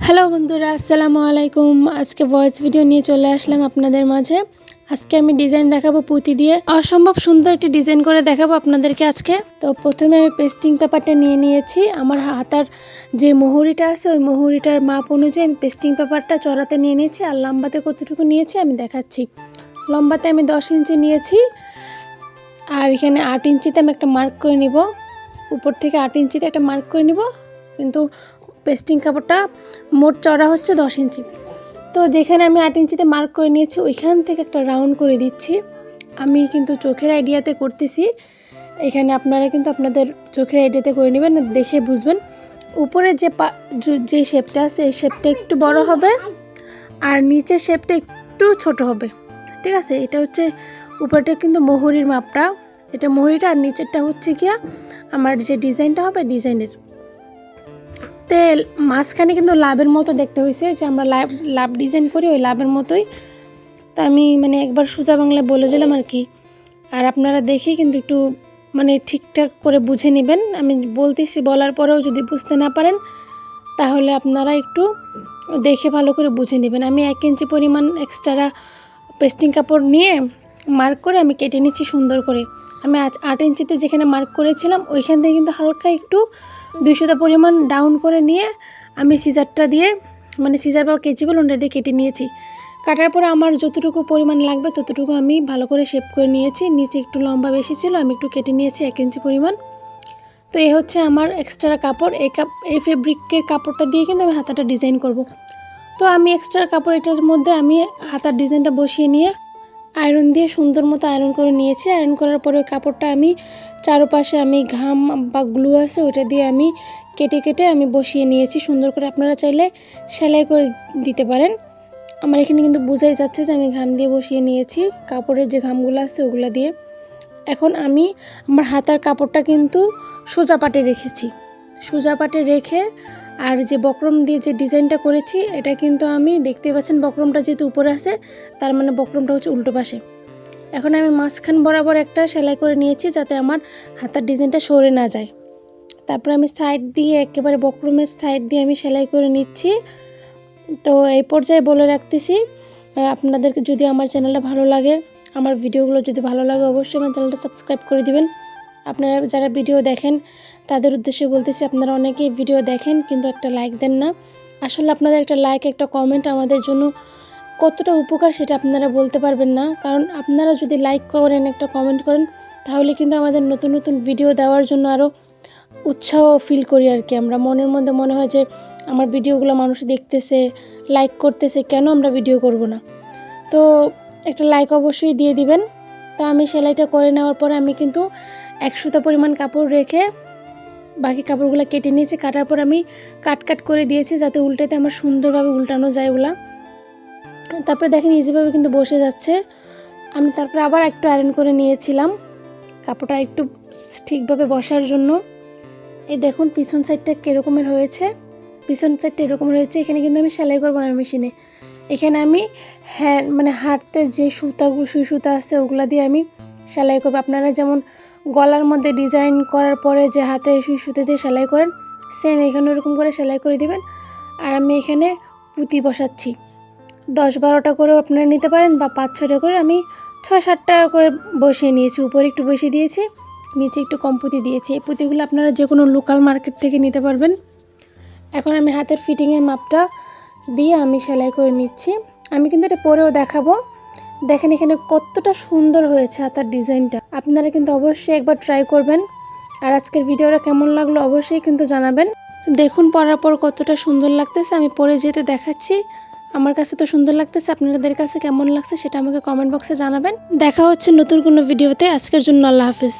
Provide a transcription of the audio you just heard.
Hello বন্ধুরা, আসসালামু আলাইকুম। আজকে ভয়েস ভিডিও নিয়ে চলে আসলাম আপনাদের মাঝে। আজকে আমি ডিজাইন দেখাবো পুঁতি দিয়ে, অসম্ভব সুন্দর একটি ডিজাইন করে দেখাবো আপনাদেরকে আজকে। তো প্রথমে আমি পেস্টিং পেপারটা নিয়ে নিয়েছি। আমার হাতার যে মুহুরিটা আছে ওই মুহুরিটার মাপ অনুযায়ী আমি পেস্টিং পেপারটা চড়াতে নিয়ে নিয়েছি। আর লম্বাতে কতটুকু নিয়েছি আমি দেখাচ্ছি। লম্বাতে আমি 10 ইঞ্চি নিয়েছি, আর এখানে 8 ইঞ্চিতে আমি একটা মার্ক করে নিব। উপর থেকে 8 ইঞ্চিতে একটা মার্ক করে নিব, কিন্তু পেস্টিং কাপড়টা মোট চড়া হচ্ছে 10 ইঞ্চি। তো যেখানে আমি 8 ইঞ্চিতে মার্ক করে নিয়েছি ওইখান থেকে একটা রাউন্ড করে দিচ্ছি। আমি কিন্তু চোখের আইডিয়াতে করতেছি, এখানে আপনারা কিন্তু আপনাদের চোখের আইডিয়াতে করে নেবেন, দেখে বুঝবেন। উপরে যে শেপটা আছে এই শেপটা একটু বড় হবে, আর নিচের শেপটা একটু ছোট হবে, ঠিক আছে। এটা হচ্ছে উপরটা কিন্তু মোহরির মাপটা, এটা মোহরিটা, আর নিচেরটা হচ্ছে গিয়া আমার যে ডিজাইনটা হবে ডিজাইনের। তেল মাঝখানে কিন্তু লাভের মতো দেখতে হয়েছে, যে আমরা লাভ ডিজাইন করি ওই লাভের মতোই। তো আমি একবার সোজা বাংলায় বলে দিলাম আর কি, আর আপনারা দেখে কিন্তু একটু ঠিকঠাক করে বুঝে নেবেন। আমি বলতেছি, বলার পরেও যদি বুঝতে না পারেন তাহলে আপনারা একটু দেখে ভালো করে বুঝে নেবেন। আমি 1 ইঞ্চি পরিমাণ এক্সট্রা পেস্টিং কাপড় নিয়ে মার্ক করে আমি কেটে নিচ্ছি সুন্দর করে। আমি 8 ইঞ্চিতে যেখানে মার্ক করেছিলাম ওইখান থেকে কিন্তু হালকা একটু 200 পরিমাণ ডাউন করে নিয়ে আমি সিজারটা দিয়ে সিজার বা কেচি বলে ওটা দিয়ে কেটে নিয়েছি। কাটার পরে আমার যতটুকু পরিমাণ লাগবে ততটুকু আমি ভালো করে শেপ করে নিয়েছি। নিচে একটু লম্বা বেশি ছিল, আমি একটু কেটে নিয়েছি 1 ইঞ্চি পরিমাণ। তো এই হচ্ছে আমার এক্সট্রা কাপড়। এই ফেব্রিকের কাপড়টা দিয়ে কিন্তু আমি হাতাটা ডিজাইন করব। তো আমি এক্সট্রা কাপড় এটার মধ্যে আমি হাতার ডিজাইনটা বসিয়ে নিয়ে আয়রন দিয়ে সুন্দর মতো আয়রন করে নিয়েছি। আয়রন করার পরে ওই কাপড়টা আমি চারপাশে আমি ঘাম বা গ্লু আছে ওইটা দিয়ে আমি কেটে কেটে আমি বসিয়ে নিয়েছি সুন্দর করে। আপনারা চাইলে সেলাই করে দিতে পারেন। আমার এখানে কিন্তু বোঝাই যাচ্ছে যে আমি ঘাম দিয়ে বসিয়ে নিয়েছি, কাপড়ের যে ঘামগুলো আছে ওগুলো দিয়ে। এখন আমি আমার হাতার কাপড়টা কিন্তু সোজা পাটে রেখেছি। সোজা পাটে রেখে আর যে বক্রম দিয়ে যে ডিজাইনটা করেছি এটা কিন্তু আমি দেখতে পাচ্ছেন, বক্রমটা যেহেতু উপরে আছে তার বক্রমটা হচ্ছে উল্টো পাশে। এখন আমি মাঝখান বরাবর একটা সেলাই করে নিয়েছি যাতে আমার হাতার ডিজাইনটা সরে না যায়। তারপর আমি সাইড দিয়ে একেবারে বক্রমের সাইড দিয়ে আমি সেলাই করে নিচ্ছি। তো এই পর্যায়ে বলে রাখতেছি, আপনাদেরকে যদি আমার চ্যানেলটা ভালো লাগে, আমার ভিডিওগুলো যদি ভালো লাগে অবশ্যই আমার চ্যানেলটা সাবস্ক্রাইব করে দিবেন। আপনারা যারা ভিডিও দেখেন তাদের উদ্দেশ্যে বলতেছি, আপনারা অনেকেই ভিডিও দেখেন কিন্তু একটা লাইক দেন না। আসলে আপনাদের একটা লাইক, একটা কমেন্ট আমাদের জন্য কতটা উপকার সেটা আপনারা বলতে পারবেন না। কারণ আপনারা যদি লাইক করেন, একটা কমেন্ট করেন, তাহলে কিন্তু আমাদের নতুন নতুন ভিডিও দেওয়ার জন্য আরও উৎসাহ ফিল করি আর কি। আমরা মনের মধ্যে মনে হয় যে আমার ভিডিওগুলো মানুষ দেখতেছে, লাইক করতেছে, কেন আমরা ভিডিও করব না। তো একটা লাইক অবশ্যই দিয়ে দিবেন। তো আমি সেলাইটা করে নেওয়ার পরে আমি কিন্তু 100 পরিমাণ কাপড় রেখে বাকি কাপড়গুলো কেটে নিয়েছি। কাটার পর আমি কাট করে দিয়েছি যাতে উল্টাতে আমার সুন্দরভাবে উল্টানো যায় ওগুলা। তারপরে দেখেন ইজিভাবে কিন্তু বসে যাচ্ছে। আমি তারপরে আবার একটু আয়রন করে নিয়েছিলাম কাপড়টা একটু ঠিকভাবে বসার জন্য। এই দেখুন পিছন সাইডটা কীরকমের হয়েছে, পিছন সাইডটা এরকম রয়েছে। এখানে কিন্তু আমি সেলাই করবো না মেশিনে, এখানে আমি হাঁটতে যে সুই সুতা আছে ওগুলা দিয়ে আমি সেলাই করবো। আপনারা যেমন গলার মধ্যে ডিজাইন করার পরে যে হাতে সুই সুতো দিয়ে সেলাই করেন, সেম এখানে ওরকম করে সেলাই করে দিবেন। আর আমি এখানে পুঁতি বসাচ্ছি 10-12টা করে আপনারা নিতে পারেন, বা 5-6টা করে, আমি 6-7টা করে বসিয়ে নিয়েছি। উপরে একটু বসিয়ে দিয়েছি, নিচে একটু কম পুঁতি দিয়েছি। এই পুঁতিগুলো আপনারা যে কোনো লোকাল মার্কেট থেকে নিতে পারবেন। এখন আমি হাতের ফিটিংয়ের মাপটা দিয়ে আমি সেলাই করে নিচ্ছি। আমি কিন্তু এটা পরেও দেখাবো। দেখেন এখানে কতটা সুন্দর হয়েছে হাতার ডিজাইনটা। আপনারা কিন্তু অবশ্যই একবার ট্রাই করবেন। আর আজকের ভিডিওটা কেমন লাগলো অবশ্যই কিন্তু জানাবেন। দেখুন পরার পর কতটা সুন্দর লাগতেছে। আমি পরে যেহেতু দেখাচ্ছি, আমার কাছে তো সুন্দর লাগতেছে, আপনাদের কাছে কেমন লাগছে সেটা আমাকে কমেন্ট বক্সে জানাবেন। দেখা হচ্ছে নতুন কোনো ভিডিওতে। আজকের জন্য আল্লাহ হাফেজ।